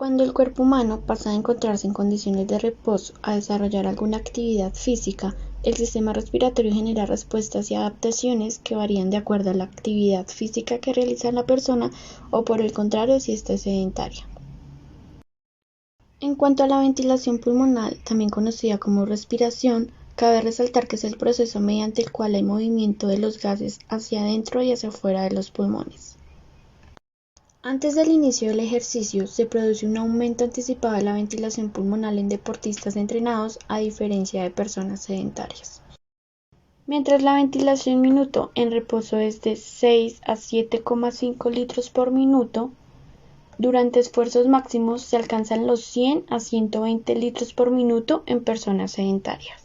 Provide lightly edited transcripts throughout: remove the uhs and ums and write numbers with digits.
Cuando el cuerpo humano pasa de encontrarse en condiciones de reposo a desarrollar alguna actividad física, el sistema respiratorio genera respuestas y adaptaciones que varían de acuerdo a la actividad física que realiza la persona o por el contrario si está sedentaria. En cuanto a la ventilación pulmonar, también conocida como respiración, cabe resaltar que es el proceso mediante el cual hay movimiento de los gases hacia adentro y hacia afuera de los pulmones. Antes del inicio del ejercicio, se produce un aumento anticipado de la ventilación pulmonar en deportistas entrenados, a diferencia de personas sedentarias. Mientras la ventilación minuto en reposo es de 6 a 7,5 litros por minuto, durante esfuerzos máximos se alcanzan los 100 a 120 litros por minuto en personas sedentarias.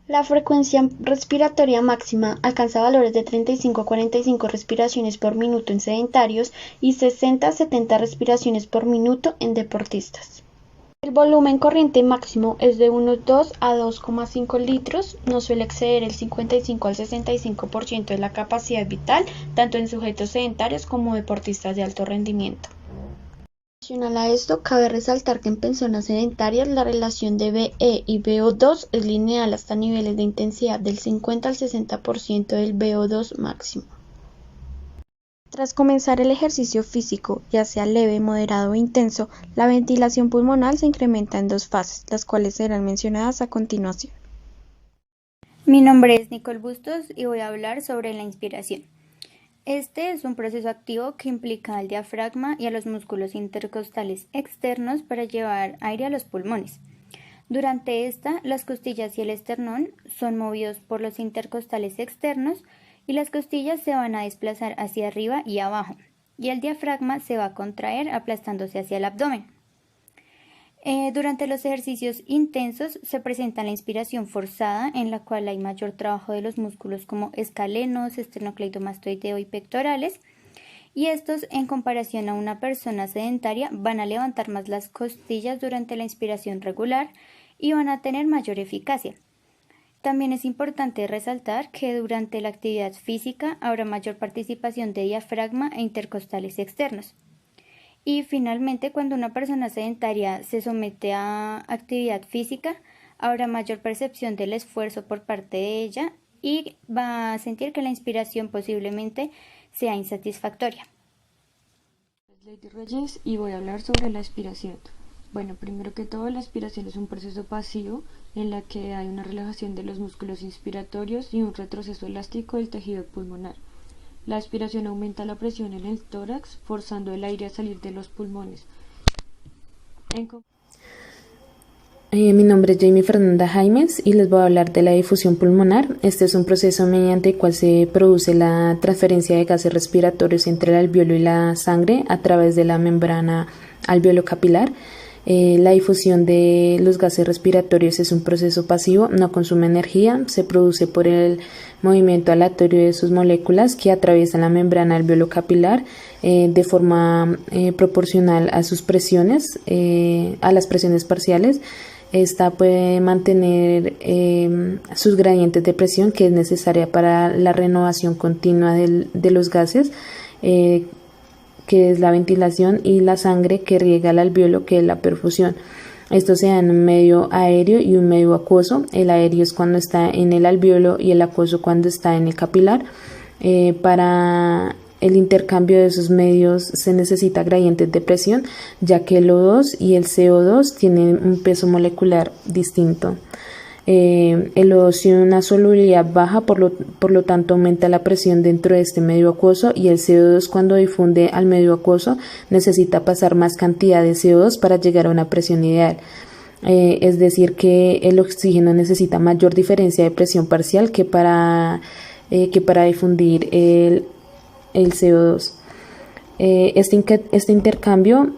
La frecuencia respiratoria máxima alcanza valores de 35 a 45 respiraciones por minuto en sedentarios y 60 a 70 respiraciones por minuto en deportistas. El volumen corriente máximo es de unos 2 a 2,5 litros, no suele exceder el 55 al 65% de la capacidad vital, tanto en sujetos sedentarios como deportistas de alto rendimiento. Adicional a esto, cabe resaltar que en personas sedentarias la relación de VE y VO2 es lineal hasta niveles de intensidad del 50 al 60% del VO2 máximo. Tras comenzar el ejercicio físico, ya sea leve, moderado o intenso, la ventilación pulmonar se incrementa en dos fases, las cuales serán mencionadas a continuación. Mi nombre es Nicole Bustos y voy a hablar sobre la inspiración. Este es un proceso activo que implica al diafragma y a los músculos intercostales externos para llevar aire a los pulmones. Durante esta, las costillas y el esternón son movidos por los intercostales externos y las costillas se van a desplazar hacia arriba y abajo, y el diafragma se va a contraer aplastándose hacia el abdomen. Durante los ejercicios intensos se presenta la inspiración forzada, en la cual hay mayor trabajo de los músculos como escalenos, esternocleidomastoideo y pectorales, y estos, en comparación a una persona sedentaria, van a levantar más las costillas durante la inspiración regular y van a tener mayor eficacia. También es importante resaltar que durante la actividad física habrá mayor participación de diafragma e intercostales externos. Y finalmente, cuando una persona sedentaria se somete a actividad física, habrá mayor percepción del esfuerzo por parte de ella y va a sentir que la inspiración posiblemente sea insatisfactoria. Lady Reyes y voy a hablar sobre la aspiración. Bueno, primero que todo, la aspiración es un proceso pasivo en la que hay una relajación de los músculos inspiratorios y un retroceso elástico del tejido pulmonar. La aspiración aumenta la presión en el tórax, forzando el aire a salir de los pulmones. Mi nombre es Jamie Fernanda Jaimes y les voy a hablar de la difusión pulmonar. Este es un proceso mediante el cual se produce la transferencia de gases respiratorios entre el alveolo y la sangre a través de la membrana alveolo-capilar. La difusión de los gases respiratorios es un proceso pasivo, no consume energía, se produce por el movimiento aleatorio de sus moléculas que atraviesan la membrana alveolo-capilar de forma proporcional a sus presiones, a las presiones parciales. Esta puede mantener sus gradientes de presión que es necesaria para la renovación continua de los gases, que es la ventilación, y la sangre que riega el alveolo, que es la perfusión. Esto se da en un medio aéreo y un medio acuoso. El aéreo es cuando está en el alveolo y el acuoso cuando está en el capilar. Para el intercambio de esos medios se necesita gradientes de presión, ya que el O2 y el CO2 tienen un peso molecular distinto. El O2 tiene una solubilidad baja, por lo tanto aumenta la presión dentro de este medio acuoso, y el CO2, cuando difunde al medio acuoso, necesita pasar más cantidad de CO2 para llegar a una presión ideal. Es decir, que el oxígeno necesita mayor diferencia de presión parcial que para difundir el CO2. Este intercambio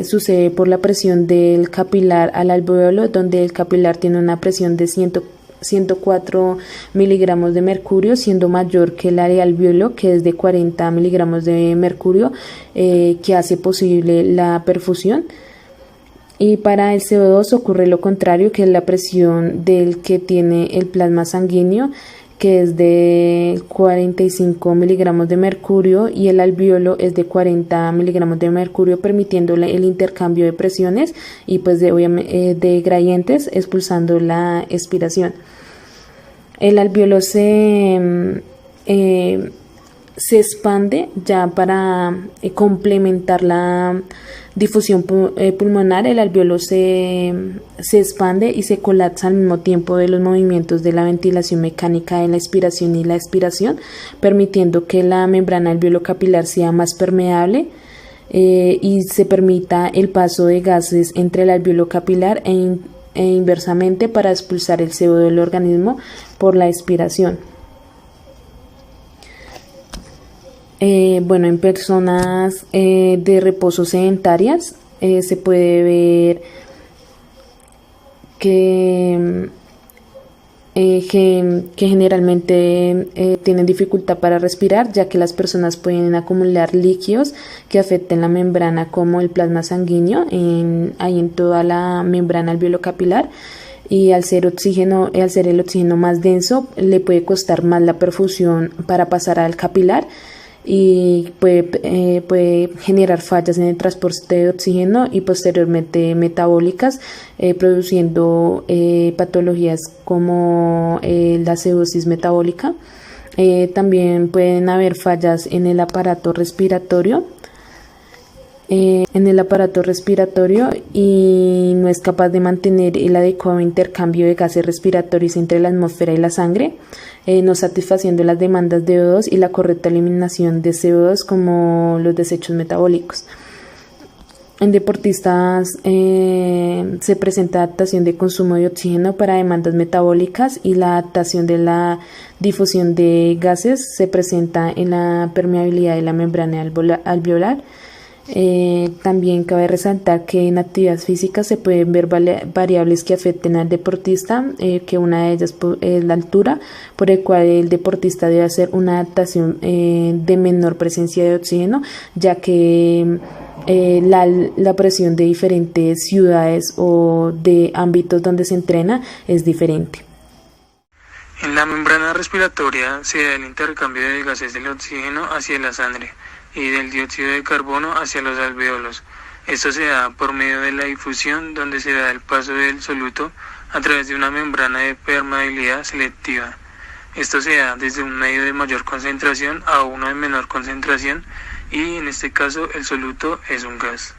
sucede por la presión del capilar al alveolo, donde el capilar tiene una presión de 104 miligramos de mercurio, siendo mayor que el área alveolo, que es de 40 miligramos de mercurio, que hace posible la perfusión. Y para el CO2 ocurre lo contrario, que es la presión del que tiene el plasma sanguíneo, que es de 45 miligramos de mercurio, y el alvéolo es de 40 miligramos de mercurio, permitiendo el intercambio de presiones y pues de gradientes, expulsando la expiración. El alvéolo se expande ya para complementar la difusión pulmonar. El alvéolo se expande y se colapsa al mismo tiempo de los movimientos de la ventilación mecánica de la inspiración y la expiración, permitiendo que la membrana alveolo-capilar sea más permeable y se permita el paso de gases entre el alvéolo capilar e inversamente para expulsar el CO2 del organismo por la expiración. En personas de reposo sedentarias se puede ver que generalmente tienen dificultad para respirar, ya que las personas pueden acumular líquidos que afecten la membrana, como el plasma sanguíneo ahí en toda la membrana alveolo-capilar, y al ser el oxígeno más denso, le puede costar más la perfusión para pasar al capilar, y puede generar fallas en el transporte de oxígeno y posteriormente metabólicas, produciendo patologías como la acidosis metabólica. También pueden haber fallas en el aparato respiratorio. Y no es capaz de mantener el adecuado intercambio de gases respiratorios entre la atmósfera y la sangre, no satisfaciendo las demandas de O2 y la correcta eliminación de CO2 como los desechos metabólicos. En deportistas se presenta adaptación de consumo de oxígeno para demandas metabólicas, y la adaptación de la difusión de gases se presenta en la permeabilidad de la membrana alveolar. También cabe resaltar que en actividades físicas se pueden ver variables que afecten al deportista, que una de ellas es la altura, por el cual el deportista debe hacer una adaptación de menor presencia de oxígeno, ya que la presión de diferentes ciudades o de ámbitos donde se entrena es diferente. En la membrana respiratoria se da el intercambio de gases del oxígeno hacia la sangre y del dióxido de carbono hacia los alvéolos. Esto se da por medio de la difusión, donde se da el paso del soluto a través de una membrana de permeabilidad selectiva. Esto se da desde un medio de mayor concentración a uno de menor concentración, y en este caso el soluto es un gas.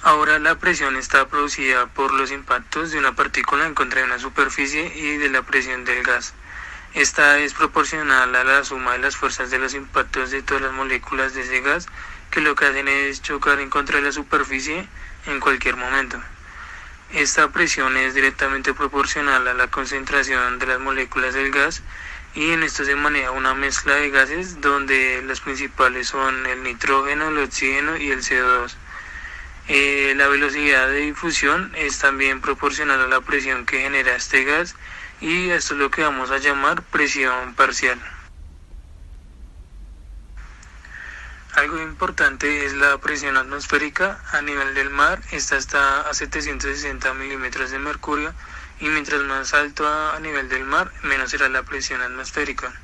Ahora la presión está producida por los impactos de una partícula en contra de una superficie y de la presión del gas. Esta es proporcional a la suma de las fuerzas de los impactos de todas las moléculas de ese gas, que lo que hacen es chocar en contra de la superficie en cualquier momento. Esta presión es directamente proporcional a la concentración de las moléculas del gas, y en esto se maneja una mezcla de gases donde las principales son el nitrógeno, el oxígeno y el CO2. La velocidad de difusión es también proporcional a la presión que genera este gas, y esto es lo que vamos a llamar presión parcial. Algo importante es la presión atmosférica. A nivel del mar, esta está a 760 milímetros de mercurio, y mientras más alto a nivel del mar, menos será la presión atmosférica.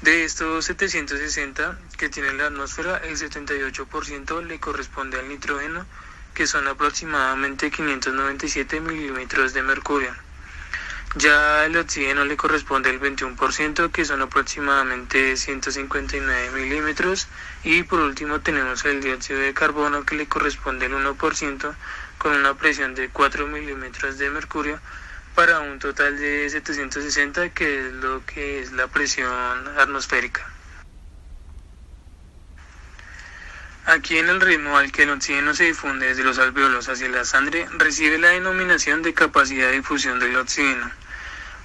De estos 760 que tiene la atmósfera, el 78% le corresponde al nitrógeno, que son aproximadamente 597 milímetros de mercurio. Ya al oxígeno le corresponde el 21%, que son aproximadamente 159 milímetros, y por último tenemos el dióxido de carbono, que le corresponde el 1%, con una presión de 4 milímetros de mercurio, para un total de 760, que es lo que es la presión atmosférica. Aquí, en el ritmo al que el oxígeno se difunde desde los alvéolos hacia la sangre, recibe la denominación de capacidad de difusión del oxígeno.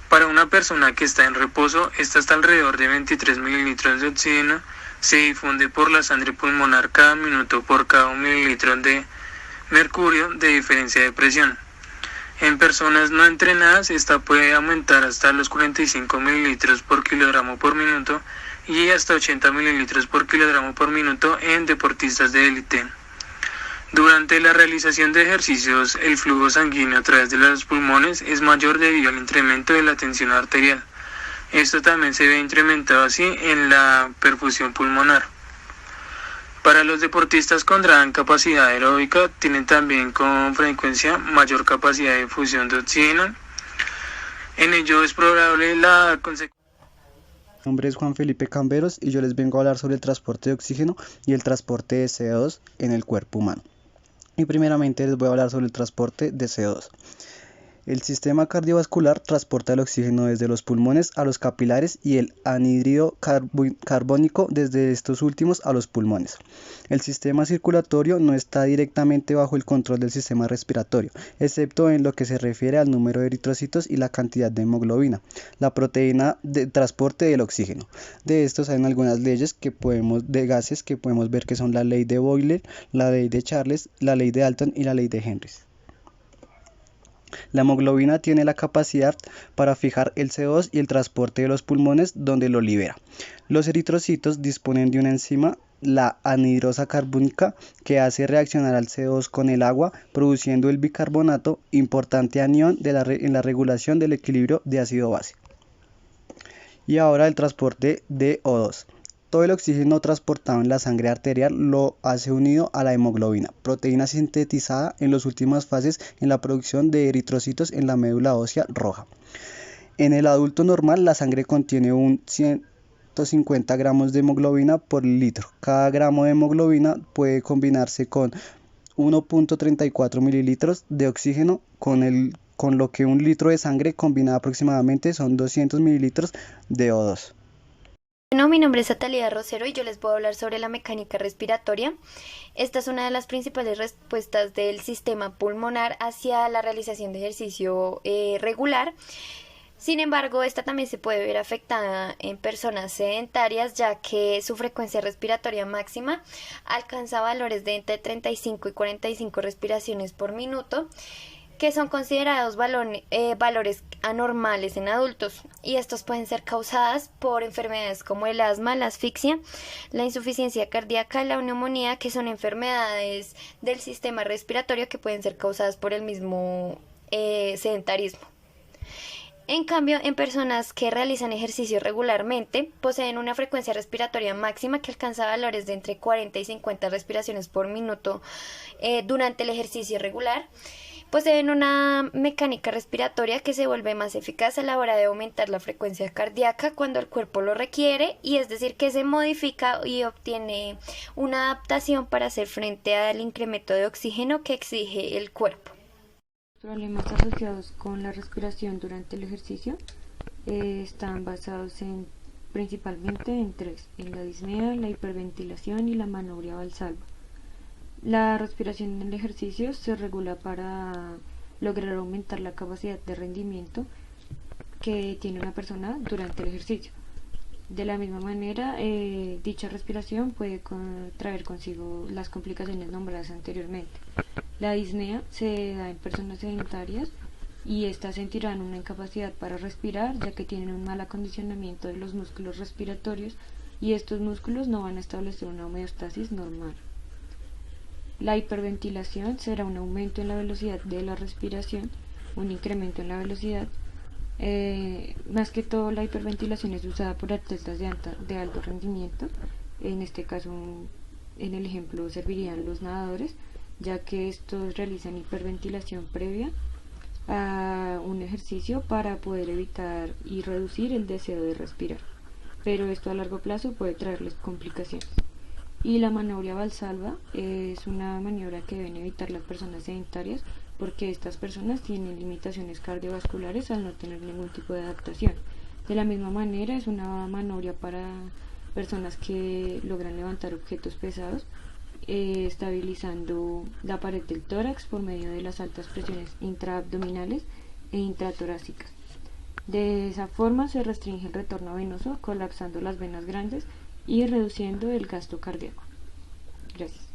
Para una persona que está en reposo, esta está alrededor de 23 mililitros de oxígeno, se difunde por la sangre pulmonar cada minuto por cada 1 mililitro de mercurio de diferencia de presión. En personas no entrenadas, esta puede aumentar hasta los 45 mililitros por kilogramo por minuto y hasta 80 mililitros por kilogramo por minuto en deportistas de élite. Durante la realización de ejercicios, el flujo sanguíneo a través de los pulmones es mayor debido al incremento de la tensión arterial. Esto también se ve incrementado así en la perfusión pulmonar. Para los deportistas con gran capacidad aeróbica, tienen también con frecuencia mayor capacidad de difusión de oxígeno. En ello es probable la consecuencia. Mi nombre es Juan Felipe Camberos y yo les vengo a hablar sobre el transporte de oxígeno y el transporte de CO2 en el cuerpo humano. Y primeramente les voy a hablar sobre el transporte de CO2. El sistema cardiovascular transporta el oxígeno desde los pulmones a los capilares y el anhídrido carbónico desde estos últimos a los pulmones. El sistema circulatorio no está directamente bajo el control del sistema respiratorio, excepto en lo que se refiere al número de eritrocitos y la cantidad de hemoglobina, la proteína de transporte del oxígeno. De estos hay algunas leyes de gases que podemos ver que son la ley de Boyle, la ley de Charles, la ley de Dalton y la ley de Henry. La hemoglobina tiene la capacidad para fijar el CO2 y el transporte de los pulmones donde lo libera. Los eritrocitos disponen de una enzima, la anhidrosa carbónica, que hace reaccionar al CO2 con el agua, produciendo el bicarbonato, importante anión en la regulación del equilibrio de ácido-base. Y ahora el transporte de O2. Todo el oxígeno transportado en la sangre arterial lo hace unido a la hemoglobina, proteína sintetizada en las últimas fases en la producción de eritrocitos en la médula ósea roja. En el adulto normal, la sangre contiene un 150 gramos de hemoglobina por litro. Cada gramo de hemoglobina puede combinarse con 1.34 mililitros de oxígeno, con lo que un litro de sangre combinada aproximadamente son 200 mililitros de O2. Bueno, mi nombre es Atalía Rosero y yo les voy a hablar sobre la mecánica respiratoria. Esta es una de las principales respuestas del sistema pulmonar hacia la realización de ejercicio regular. Sin embargo, esta también se puede ver afectada en personas sedentarias, ya que su frecuencia respiratoria máxima alcanza valores de entre 35 y 45 respiraciones por minuto, que son considerados valores anormales en adultos, y estos pueden ser causadas por enfermedades como el asma, la asfixia, la insuficiencia cardíaca, la neumonía, que son enfermedades del sistema respiratorio que pueden ser causadas por el mismo sedentarismo. En cambio, en personas que realizan ejercicio regularmente, poseen una frecuencia respiratoria máxima que alcanza valores de entre 40 y 50 respiraciones por minuto durante el ejercicio regular. Poseen una mecánica respiratoria que se vuelve más eficaz a la hora de aumentar la frecuencia cardíaca cuando el cuerpo lo requiere, y es decir, que se modifica y obtiene una adaptación para hacer frente al incremento de oxígeno que exige el cuerpo. Los problemas asociados con la respiración durante el ejercicio están basados principalmente en tres: en la disnea, la hiperventilación y la manobria valsalva. La respiración en el ejercicio se regula para lograr aumentar la capacidad de rendimiento que tiene una persona durante el ejercicio. De la misma manera, dicha respiración puede traer consigo las complicaciones nombradas anteriormente. La disnea se da en personas sedentarias y éstas sentirán una incapacidad para respirar, ya que tienen un mal acondicionamiento de los músculos respiratorios y estos músculos no van a establecer una homeostasis normal. La hiperventilación será un aumento en la velocidad de la respiración, un incremento en la velocidad. Más que todo, la hiperventilación es usada por atletas de alto rendimiento. En este caso, en el ejemplo, servirían los nadadores, ya que estos realizan hiperventilación previa a un ejercicio para poder evitar y reducir el deseo de respirar, pero esto a largo plazo puede traerles complicaciones. Y la maniobra valsalva es una maniobra que deben evitar las personas sedentarias, porque estas personas tienen limitaciones cardiovasculares al no tener ningún tipo de adaptación. De la misma manera, es una maniobra para personas que logran levantar objetos pesados, estabilizando la pared del tórax por medio de las altas presiones intraabdominales e intratorácicas. De esa forma se restringe el retorno venoso, colapsando las venas grandes y reduciendo el gasto cardíaco. Gracias.